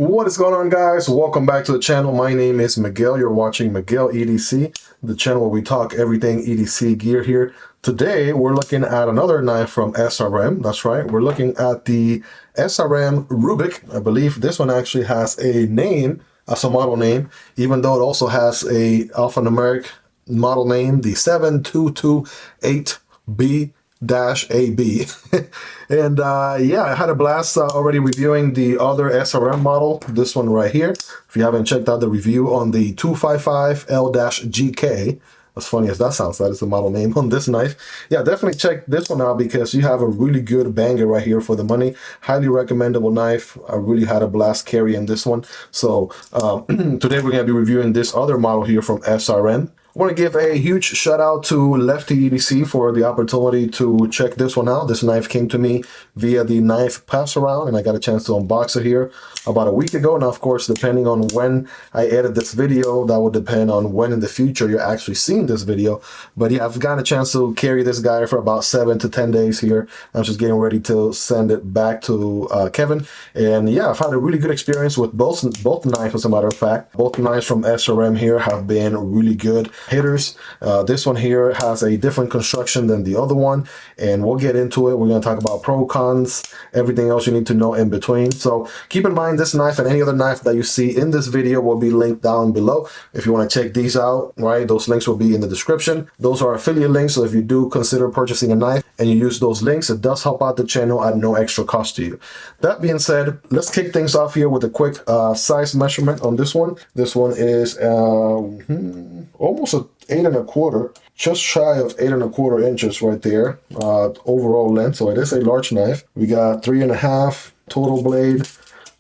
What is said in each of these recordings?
What is going on, guys? Welcome back to the channel. My name is Miguel. You're watching Miguel EDC, the channel where we talk everything EDC gear here. Today, we're looking at another knife from SRM. That's right. We're looking at the SRM Rubik. I believe this one actually has a name, as a model name, even though it also has a alphanumeric model name, the 7228B-AB. And yeah, I had a blast already reviewing the other SRM model, this one right here. If you haven't checked out the review on the 255L-GK, as funny as that sounds, that is the model name on this knife. Yeah, definitely check this one out because you have a really good banger right here for the money. Highly recommendable knife. I really had a blast carrying this one. So today we're going to be reviewing this other model here from SRM. I want to give a huge shout out to Lefty EDC for the opportunity to check this one out. This knife came to me via the knife pass around and I got a chance to unbox it here about a week ago. Now, of course, depending on when I edit this video, that will depend on when in the future you're actually seeing this video. But yeah, I've got a chance to carry this guy for about 7 to 10 days here. I'm just getting ready to send it back to Kevin. And yeah, I've had a really good experience with both knives, as a matter of fact. Both knives from SRM here have been really good hitters. This one here has a different construction than the other one, and we'll get into it. We're going to talk about pro, cons, everything else you need to know in between. So keep in mind, this knife and any other knife that you see in this video will be linked down below. If you want to check these out, right, those links will be in the description. Those are affiliate links, so if you do consider purchasing a knife and you use those links, it does help out the channel at no extra cost to you. That being said, let's kick things off here with a quick size measurement on this one. This one is almost a 8 1/4, just shy of 8 1/4 inches right there, overall length. So it is a large knife. We got 3.5 total blade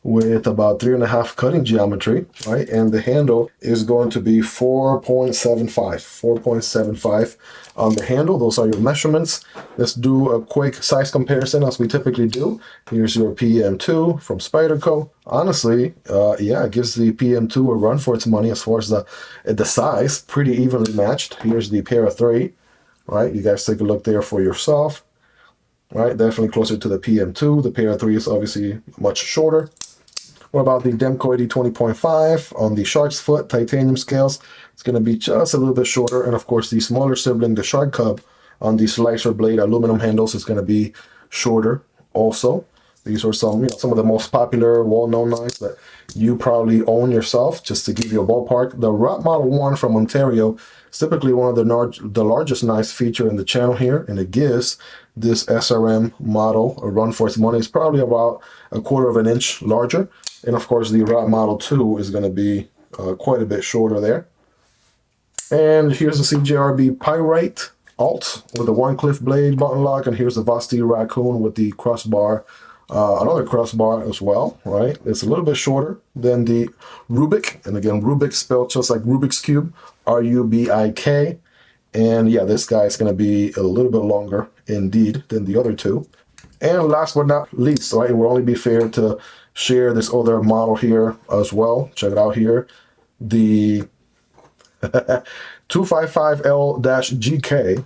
with about 3.5 cutting geometry, right? And the handle is going to be 4.75 on the handle. Those are your measurements. Let's do a quick size comparison as we typically do. Here's your PM2 from Spyderco. Honestly, yeah, it gives the PM2 a run for its money as far as the size, pretty evenly matched. Here's the Para 3, right? You guys take a look there for yourself, right? Definitely closer to the PM2. The Para 3 is obviously much shorter. What about the Demko AD 20.5 on the Shark's Foot titanium scales? It's going to be just a little bit shorter. And of course, the smaller sibling, the Shark Cub, on the slicer blade aluminum handles is going to be shorter also. These are some of the most popular, well-known knives that you probably own yourself. Just to give you a ballpark, the Rot Model 1 from Ontario is typically one of the largest knives featured in the channel here, and it gives this SRM model a run for its money. It's probably about 1/4 of an inch larger. And of course, the Rot Model 2 is going to be quite a bit shorter there. And here's the CJRB Pyrite Alt with the Warncliffe blade button lock. And here's the Vosteed Raccoon with the crossbar, another crossbar as well, right? It's a little bit shorter than the Rubik. And again, Rubik spelled just like Rubik's Cube, R-U-B-I-K. And yeah, this guy is going to be a little bit longer indeed than the other two. And last but not least, right, it will only be fair to share this other model here as well. Check it out here. The 255L-GK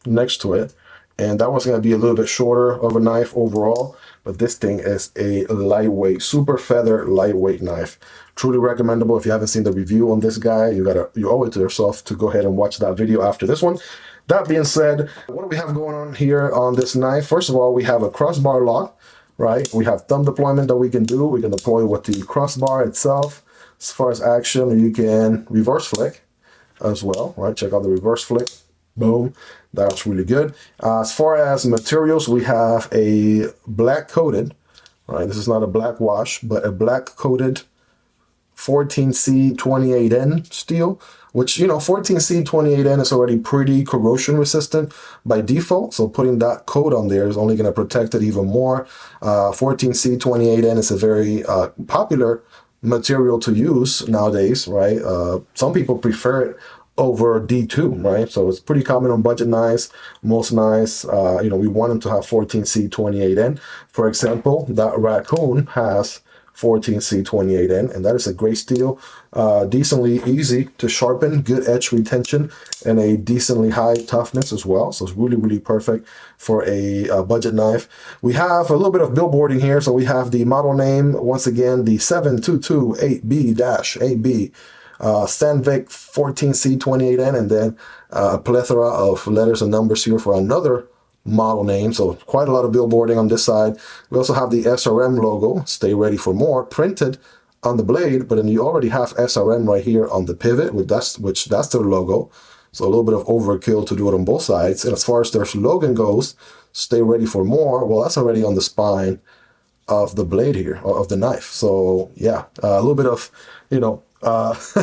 next to it. And that one's going to be a little bit shorter of a knife overall. But this thing is a lightweight, super feather lightweight knife. Truly recommendable. If you haven't seen the review on this guy, you owe it to yourself to go ahead and watch that video after this one. That being said, what do we have going on here on this knife? First of all, we have a crossbar lock, right? We have thumb deployment that we can do. We can deploy with the crossbar itself. As far as action, you can reverse flick as well, right? Check out the reverse flick. Boom. That's really good. As far as materials, we have a black coated, right? This is not a black wash, but a black coated 14C28N steel, which, 14C28N is already pretty corrosion resistant by default. So putting that coat on there is only going to protect it even more. 14C28N is a very popular material to use nowadays, right? Some people prefer it over D2, right? So it's pretty common on budget knives, most knives. You know, we want them to have 14C28N. For example, that Raccoon has 14C28N, and that is a great steel. Decently easy to sharpen, good edge retention, and a decently high toughness as well. So it's really, really perfect for a budget knife. We have a little bit of billboarding here. So we have the model name, once again, the 7228B-AB. Sandvik 14C28N, and then a plethora of letters and numbers here for another model name. So quite a lot of billboarding on this side. We also have the SRM logo, stay ready for more, printed on the blade, but then you already have SRM right here on the pivot, which that's their logo. So a little bit of overkill to do it on both sides. And as far as their slogan goes, stay ready for more, well, that's already on the spine of the blade here, or of the knife. So yeah, a little bit of, you know,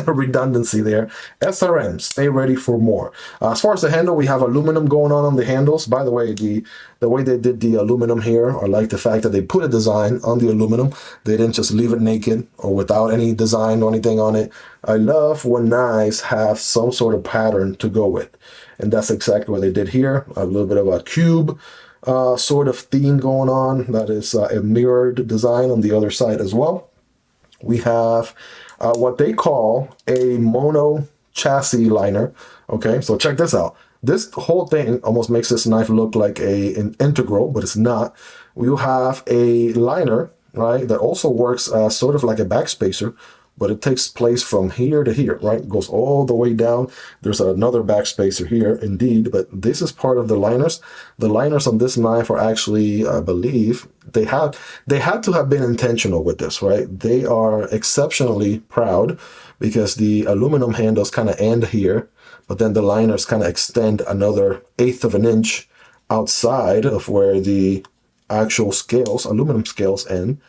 redundancy there. SRM, stay ready for more. As far as the handle, we have aluminum going on the handles. By the way, the way they did the aluminum here, I like the fact that they put a design on the aluminum. They didn't just leave it naked or without any design or anything on it. I love when knives have some sort of pattern to go with, and that's exactly what they did here. A little bit of a cube sort of theme going on. That is a mirrored design on the other side as well. We have what they call a mono chassis liner. Okay, so check this out. This whole thing almost makes this knife look like an integral, but it's not. We'll have a liner, right, that also works sort of like a backspacer, but it takes place from here to here, right? It goes all the way down. There's another backspacer here, indeed, but this is part of the liners. The liners on this knife are actually, I believe, they had to have been intentional with this, right? They are exceptionally proud because the aluminum handles kind of end here, but then the liners kind of extend another 1/8 of an inch outside of where the actual scales, aluminum scales, end.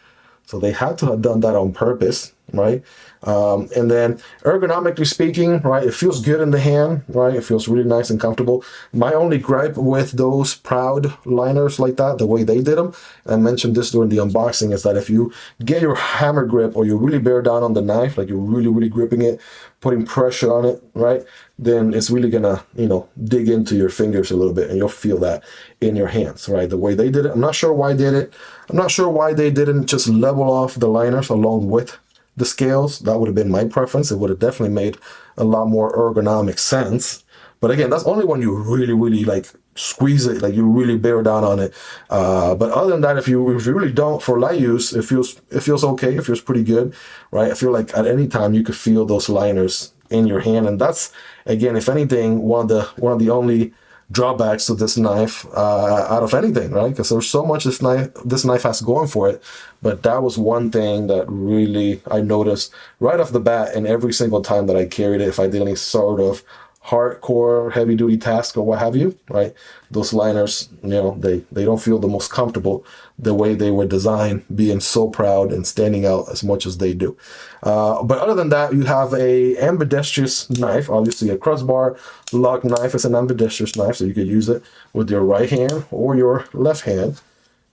So they had to have done that on purpose, right? And then ergonomically speaking, right, it feels good in the hand, right? It feels really nice and comfortable. My only gripe with those proud liners like that, the way they did them, and I mentioned this during the unboxing, is that if you get your hammer grip or you really bear down on the knife, like you're really, really gripping it, putting pressure on it, right, then it's really gonna, you know, dig into your fingers a little bit, and you'll feel that in your hands, right? The way they did it, I'm not sure why they did it. I'm not sure why they didn't just level off the liners along with the scales. That would have been my preference. It would have definitely made a lot more ergonomic sense. But again, that's only when you really, really like squeeze it, like you really bear down on it. But other than that, if you really don't, for light use, it feels okay. It feels pretty good, right? I feel like at any time you could feel those liners in your hand, and that's, again, if anything, one of the only drawbacks to this knife out of anything, right? Because there's so much this knife has going for it, but that was one thing that really I noticed right off the bat, and every single time that I carried it, if I did any sort of hardcore heavy duty task or what have you, right, those liners, you know, they don't feel the most comfortable the way they were designed, being so proud and standing out as much as they do. But other than that, you have a ambidextrous knife. Obviously a crossbar lock knife is an ambidextrous knife, so you could use it with your right hand or your left hand.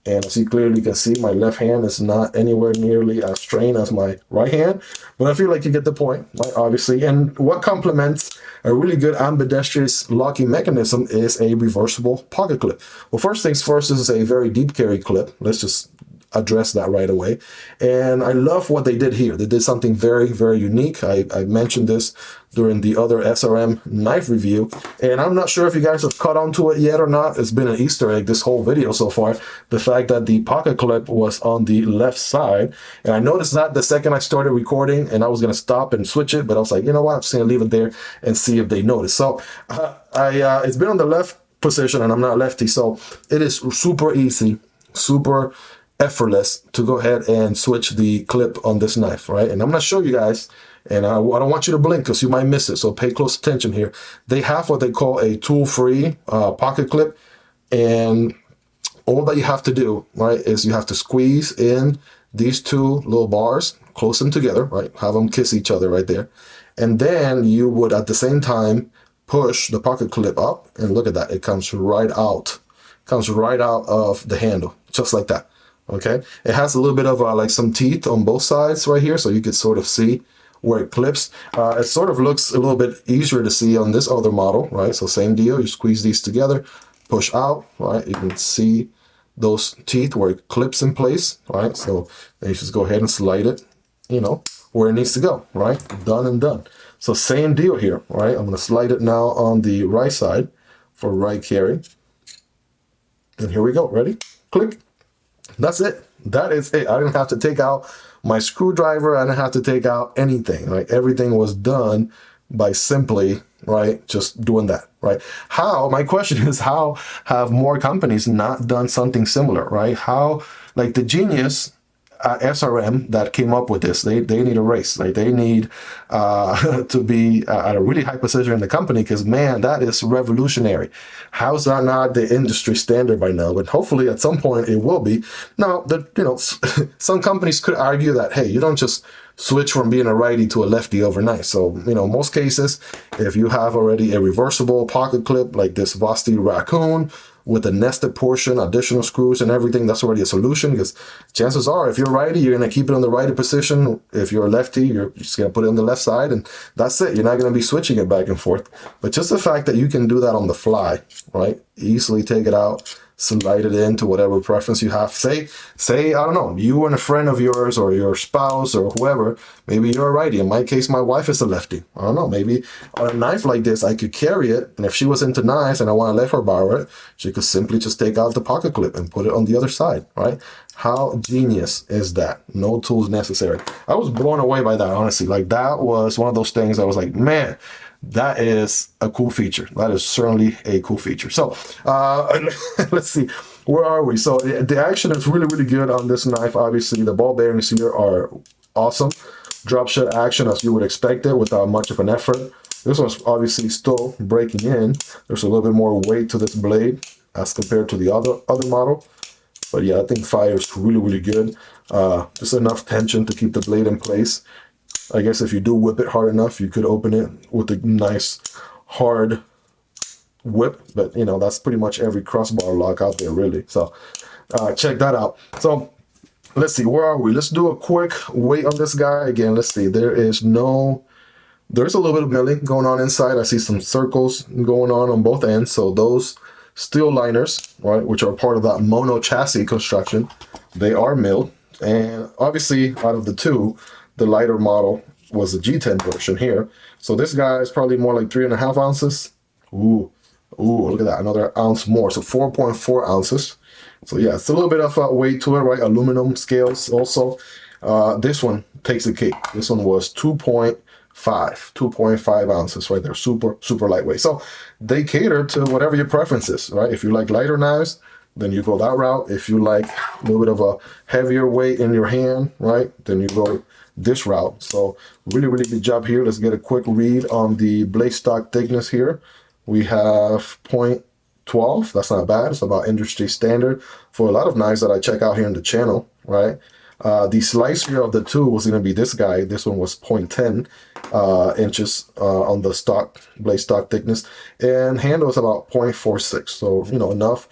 And as you clearly can see, my left hand is not anywhere nearly as strained as my right hand, but I feel like you get the point, right, obviously. And what complements a really good ambidextrous locking mechanism is a reversible pocket clip. Well, first things first, this is a very deep carry clip. Let's just address that right away. And I love what they did here. They did something very, very unique. I mentioned this during the other SRM knife review, and I'm not sure if you guys have caught on to it yet or not. It's been an Easter egg this whole video so far, the fact that the pocket clip was on the left side. And I noticed that the second I started recording, and I was going to stop and switch it, but I was like, you know what, I'm just going to leave it there and see if they notice. So it's been on the left position, and I'm not lefty, so it is super easy, super effortless to go ahead and switch the clip on this knife, right? And I'm going to show you guys, and I don't want you to blink because you might miss it, so pay close attention here. They have what they call a tool-free pocket clip, and all that you have to do, right, is you have to squeeze in these two little bars, close them together, right, have them kiss each other right there, and then you would at the same time push the pocket clip up, and look at that, it comes right out of the handle, just like that. Okay, it has a little bit of like some teeth on both sides right here, so you could sort of see where it clips. It sort of looks a little bit easier to see on this other model, right? So same deal, you squeeze these together, push out, right? You can see those teeth where it clips in place, right? So then you just go ahead and slide it, you know, where it needs to go, right? Done and done. So same deal here, right? I'm gonna slide it now on the right side for right carry. And here we go, ready? Click. That's it. That is it. I didn't have to take out my screwdriver. I didn't have to take out anything, right? Everything was done by simply, right, just doing that, right? How, my question is, how have more companies not done something similar, right? How, like the genius SRM that came up with this, they need a race. Like they need to be at a really high position in the company, because man, that is revolutionary. How's that not the industry standard by now? But hopefully at some point it will be. Now, you know, some companies could argue that, hey, you don't just switch from being a righty to a lefty overnight. So, you know, most cases, if you have already a reversible pocket clip like this Vosteed Raccoon with a nested portion, additional screws and everything, that's already a solution, because chances are if you're righty, you're going to keep it on the righty position. If you're a lefty, you're just going to put it on the left side, and that's it. You're not going to be switching it back and forth. But just the fact that you can do that on the fly, right? Easily take it out, slide it into whatever preference you have. Say, I don't know, you and a friend of yours or your spouse or whoever, maybe you're a righty. In my case, my wife is a lefty. I don't know, maybe on a knife like this, I could carry it. And if she was into knives and I want to let her borrow it, she could simply just take out the pocket clip and put it on the other side, right? How genius is that? No tools necessary. I was blown away by that, honestly. Like that was one of those things I was like, man, that is a cool feature. That is certainly a cool feature. So let's see, where are we? So the action is really, really good on this knife. Obviously, the ball bearings here are awesome. Drop shot action as you would expect it without much of an effort. This one's obviously still breaking in. There's a little bit more weight to this blade as compared to the other model. But yeah, I think fire is really, really good. Just enough tension to keep the blade in place. I guess if you do whip it hard enough, you could open it with a nice hard whip. But, you know, that's pretty much every crossbar lock out there, really. So check that out. So let's see, where are we? Let's do a quick weight on this guy. Again, let's see. There's a little bit of milling going on inside. I see some circles going on both ends. So those steel liners, right, which are part of that mono chassis construction, they are milled. And obviously, out of the two, the lighter model was the G10 version here. So this guy is probably more like 3.5 ounces. Ooh, look at that, another ounce more. So 4.4 ounces. So yeah, it's a little bit of weight to it, right? Aluminum scales also. This one takes the cake. This one was 2.5 ounces right there. Super, super lightweight. So they cater to whatever your preference is, right? If you like lighter knives, then you go that route. If you like a little bit of a heavier weight in your hand, right, then you go this route. So really, really good job here. Let's get a quick read on the blade stock thickness here. We have 0.12. That's not bad. It's about industry standard for a lot of knives that I check out here in the channel, right? The slicer of the two was going to be this guy. This one was 0.10 inches on the blade stock thickness, and handle is about 0.46. So, you know, enough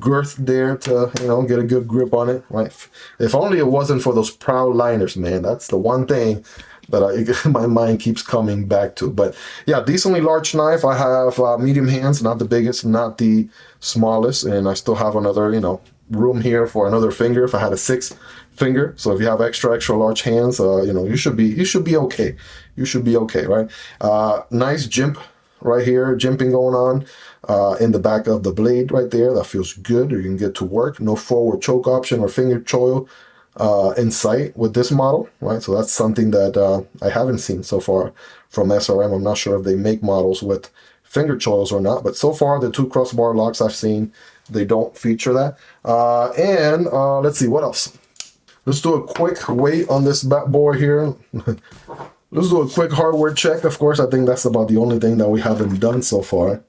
girth there to, you know, get a good grip on it, right? If only it wasn't for those proud liners, man. That's the one thing that my mind keeps coming back to. But yeah, decently large knife. I have medium hands, not the biggest, not the smallest, and I still have another, you know, room here for another finger if I had a 6th finger. So if you have extra large hands, you know, you should be okay. You should be okay, right? Nice jimp right here, jimping going on in the back of the blade right there. That feels good. You can get to work. No forward choke option or finger choil in sight with this model, right? So that's something that I haven't seen so far from SRM. I'm not sure if they make models with finger choils or not, but so far the 2 crossbar locks I've seen, they don't feature that. And let's see, what else? Let's do a quick weight on this bad boy here. Let's do a quick hardware check. Of course, I think that's about the only thing that we haven't done so far.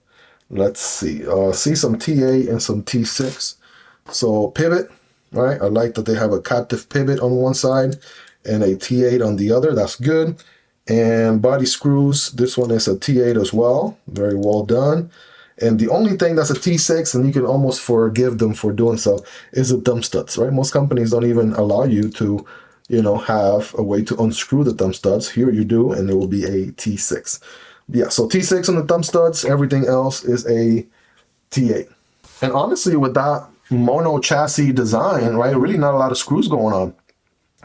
Let's see. See some T8 and some T6. So pivot, right? I like that they have a captive pivot on one side and a T8 on the other. That's good. And body screws. This one is a T8 as well. Very well done. And the only thing that's a T6, and you can almost forgive them for doing so, is the thumb studs, right? Most companies don't even allow you to you know, have a way to unscrew the thumb studs. Here you do, and it will be a T6. Yeah, so T6 on the thumb studs, everything else is a T8. And honestly, with that mono chassis design, right, really not a lot of screws going on.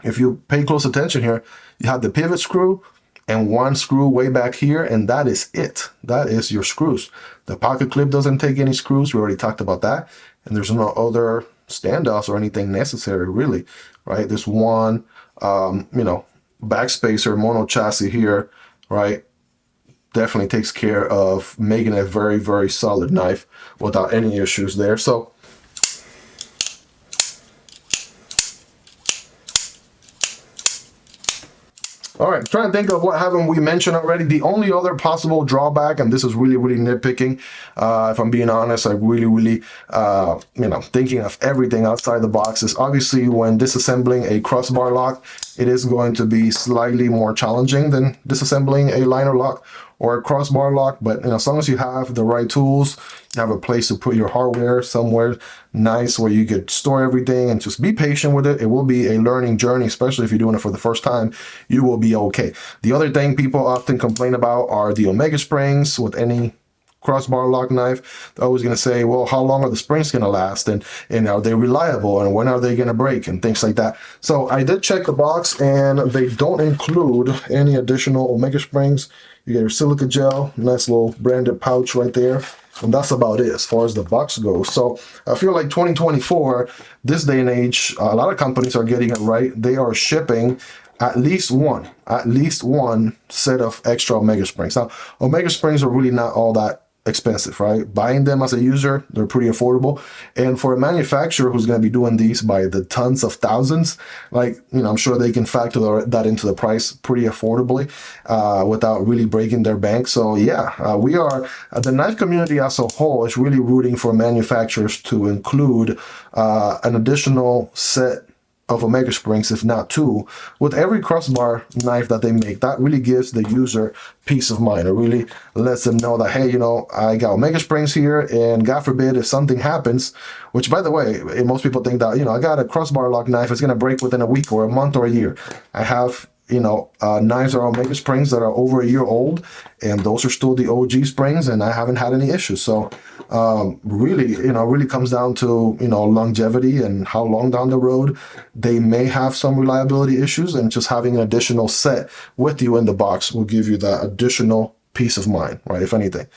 If you pay close attention here, you have the pivot screw and one screw way back here, and that is it. That is your screws. The pocket clip doesn't take any screws. We already talked about that. And there's no other standoffs or anything necessary, really, right? There's one, you know, backspacer mono chassis here, right? Definitely takes care of making a very, very solid knife without any issues there. So all right, trying to think of what haven't we mentioned already. The only other possible drawback, and this is really, really nitpicking, if I'm being honest, I really, you know, thinking of everything outside the box, is obviously when disassembling a crossbar lock, it is going to be slightly more challenging than disassembling a liner lock or a crossbar lock. But you know, as long as you have the right tools, you have a place to put your hardware somewhere nice where you could store everything and just be patient with it. It will be a learning journey, especially if you're doing it for the first time. You will be okay. The other thing people often complain about are the omega springs with any crossbar lock knife. They're always going to say, well, how long are the springs going to last, and are they reliable, and when are they going to break, and things like that. So I did check the box, and they don't include any additional omega springs. You get your silica gel, nice little branded pouch right there, and that's about it as far as the box goes. So I feel like 2024, this day and age, a lot of companies are getting it right. They are shipping at least one set of extra omega springs. Now, omega springs are really not all that expensive, right? Buying them as a user, they're pretty affordable. And for a manufacturer who's going to be doing these by the tons of thousands, like, you know, I'm sure they can factor that into the price pretty affordably without really breaking their bank. So yeah, we are, the knife community as a whole is really rooting for manufacturers to include an additional set of omega springs, if not two, with every crossbar knife that they make. That really gives the user peace of mind. It really lets them know that, hey, you know, I got omega springs here, and God forbid if something happens, which by the way, most people think that, you know, I got a crossbar lock knife, it's going to break within a week or a month or a year. I have, you know, knives that are omega springs that are over a year old, and those are still the OG springs, and I haven't had any issues. So really, you know, really comes down to, you know, longevity and how long down the road they may have some reliability issues, and just having an additional set with you in the box will give you that additional peace of mind, right, if anything.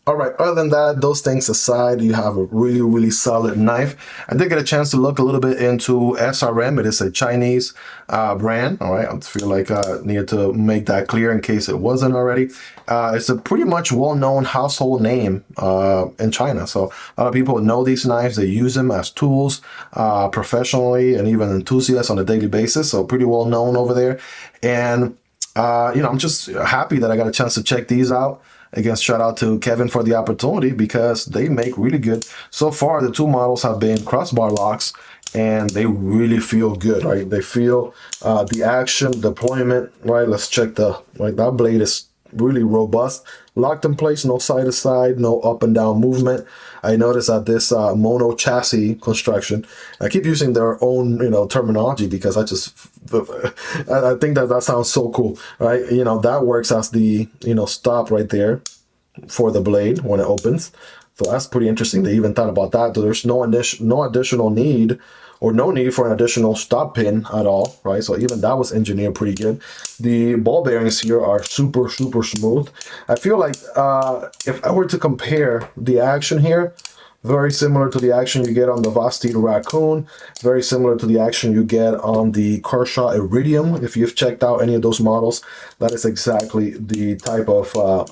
All right, other than that, those things aside, you have a really, really solid knife. I did get a chance to look a little bit into SRM. It is a Chinese brand, all right? I feel like I needed to make that clear in case it wasn't already. It's a pretty much well-known household name in China. So a lot of people know these knives. They use them as tools professionally and even enthusiasts on a daily basis. So pretty well-known over there. And, you know, I'm just happy that I got a chance to check these out. Again, shout out to Kevin for the opportunity, because they make really good. So far, the two models have been crossbar locks, and they really feel good, right? They feel the action, deployment, right? Let's check that blade is really robust. Locked in place, no side to side, no up and down movement. I noticed that this mono chassis construction, I keep using their own, you know, terminology because I think that sounds so cool, right? You know, that works as the, you know, stop right there for the blade when it opens. So that's pretty interesting. They even thought about that. So there's no additional need, or no need for an additional stop pin at all, right? So even that was engineered pretty good. The ball bearings here are super, super smooth. I feel like if I were to compare the action here, very similar to the action you get on the Vosteed Raccoon, very similar to the action you get on the Kershaw Iridium. If you've checked out any of those models, that is exactly the type of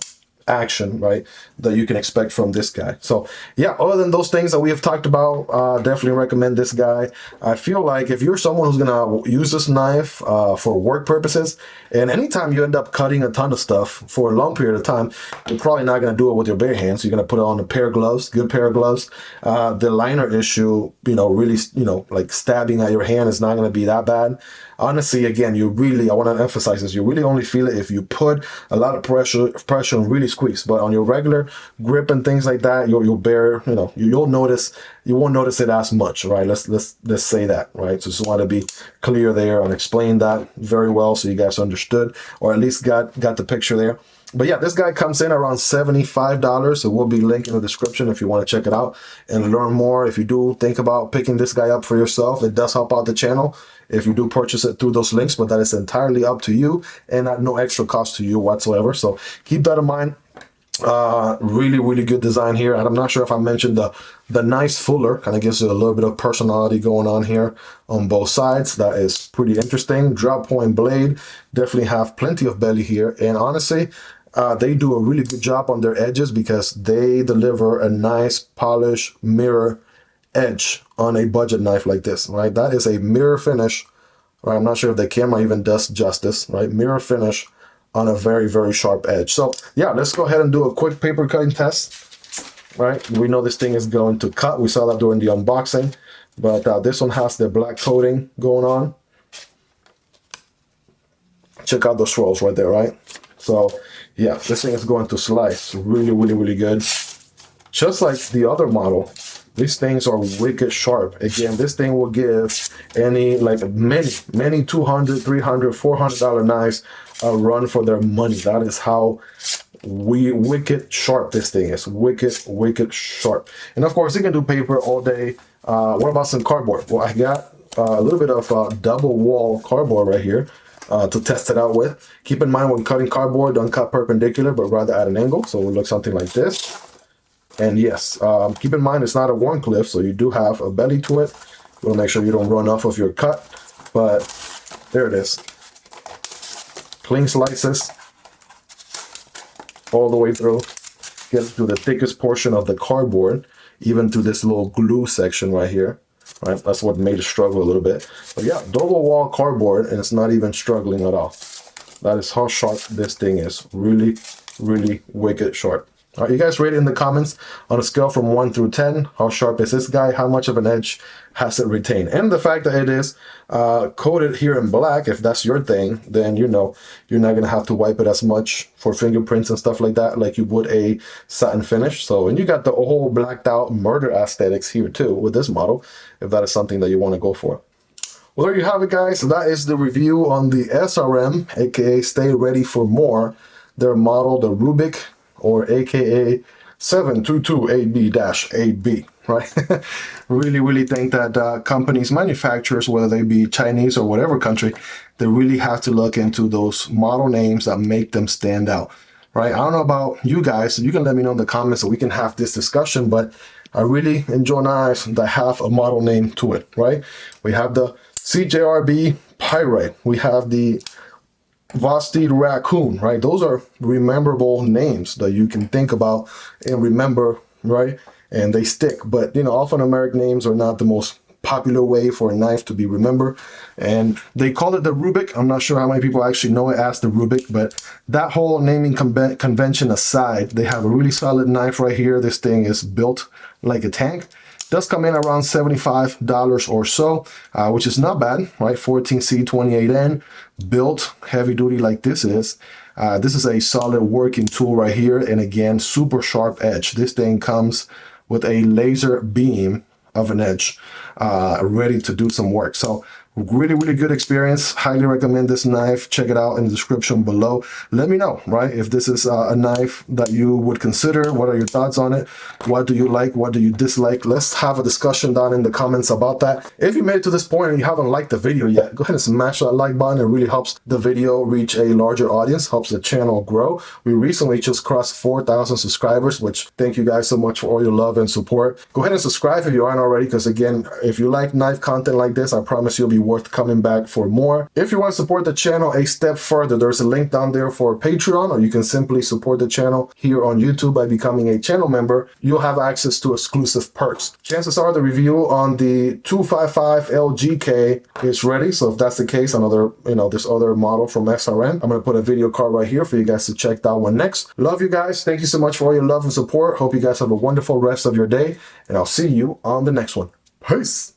action, right, that you can expect from this guy. So yeah, other than those things that we have talked about, definitely recommend this guy. I feel like if you're someone who's gonna use this knife for work purposes, and anytime you end up cutting a ton of stuff for a long period of time, you're probably not gonna do it with your bare hands. You're gonna put it on a pair of gloves, good pair of gloves. The liner issue, you know, really, you know, like stabbing at your hand is not gonna be that bad. Honestly, again, I want to emphasize this, you really only feel it if you put a lot of pressure and really squeeze. But on your regular grip and things like that, you'll bear, you know, you won't notice it as much, right? Let's say that, right? So just want to be clear there and explain that very well so you guys understood, or at least got the picture there. But yeah, this guy comes in around $75. So we'll be linked in the description if you want to check it out and learn more. If you do think about picking this guy up for yourself, it does help out the channel if you do purchase it through those links, but that is entirely up to you and at no extra cost to you whatsoever. So keep that in mind. Really good design here. And I'm not sure if I mentioned the nice fuller kind of gives it a little bit of personality going on here on both sides. That is pretty interesting. Drop point blade, definitely have plenty of belly here. And honestly, they do a really good job on their edges because they deliver a nice polished mirror edge on a budget knife like this, right? That is a mirror finish, right? I'm not sure if the camera even does justice, right? Mirror finish on a very sharp edge. So yeah, let's go ahead and do a quick paper cutting test, right? We know this thing is going to cut. We saw that during the unboxing, but this one has the black coating going on. Check out the swirls right there, right? So yeah, this thing is going to slice really good. Just like the other model, these things are wicked sharp. Again, this thing will give any, like many $200, $300, $400 knives a run for their money. That is how wicked sharp this thing is. Wicked sharp. And of course, you can do paper all day. What about some cardboard? Well, I got a little bit of double wall cardboard right here to test it out with. Keep in mind when cutting cardboard, don't cut perpendicular, but rather at an angle. So it will look something like this. And yes, keep in mind it's not a one cliff, so you do have a belly to it. You want to make sure you don't run off of your cut, but there it is. Clean slices all the way through. Get to the thickest portion of the cardboard, even to this little glue section right here. Right, that's what made it struggle a little bit. But yeah, double wall cardboard, and it's not even struggling at all. That is how sharp this thing is. Really wicked sharp. All right, you guys rate it in the comments on a scale from 1 through 10. How sharp is this guy? How much of an edge has it retained? And the fact that it is coated here in black, if that's your thing, then you know you're not going to have to wipe it as much for fingerprints and stuff like that, like you would a satin finish. So, and you got the whole blacked out murder aesthetics here too with this model, if that is something that you want to go for. Well, there you have it, guys. So that is the review on the SRM, aka Stay Ready for More, their model, the Rubik, or aka 7228B-AB, right? really think that companies, manufacturers, whether they be Chinese or whatever country, they really have to look into those model names that make them stand out, right? I don't know about you guys, you can let me know in the comments so we can have this discussion, but I really enjoy knives that have a model name to it, right? We have the CJRB Pyrite, we have the Vosteed Raccoon, right? Those are rememberable names that you can think about and remember, right? And they stick. But, you know, alphanumeric names are not the most popular way for a knife to be remembered. And they call it the Rubik. I'm not sure how many people actually know it as the Rubik, but that whole naming convention aside, they have a really solid knife right here. This thing is built like a tank. Does come in around $75 or so, which is not bad, right? 14C28N, built heavy duty like this is. This is a solid working tool right here, and again, super sharp edge. This thing comes with a laser beam of an edge, ready to do some work. So really good experience. Highly recommend this knife. Check it out in the description below. Let me know, right, if this is a knife that you would consider. What are your thoughts on it? What do you like? What do you dislike? Let's have a discussion down in the comments about that. If you made it to this point and you haven't liked the video yet, go ahead and smash that like button. It really helps the video reach a larger audience, helps the channel grow. We recently just crossed 4,000 subscribers, which thank you guys so much for all your love and support. Go ahead and subscribe if you aren't already, because again, if you like knife content like this, I promise you'll be worth coming back for more. If you want to support the channel a step further, there's a link down there for Patreon, or you can simply support the channel here on YouTube by becoming a channel member. You'll have access to exclusive perks. Chances are the review on the 255 LGK is ready. So if that's the case, another, this other model from SRM, I'm going to put a video card right here for you guys to check that one next. Love you guys. Thank you so much for all your love and support. Hope you guys have a wonderful rest of your day, and I'll see you on the next one. Peace.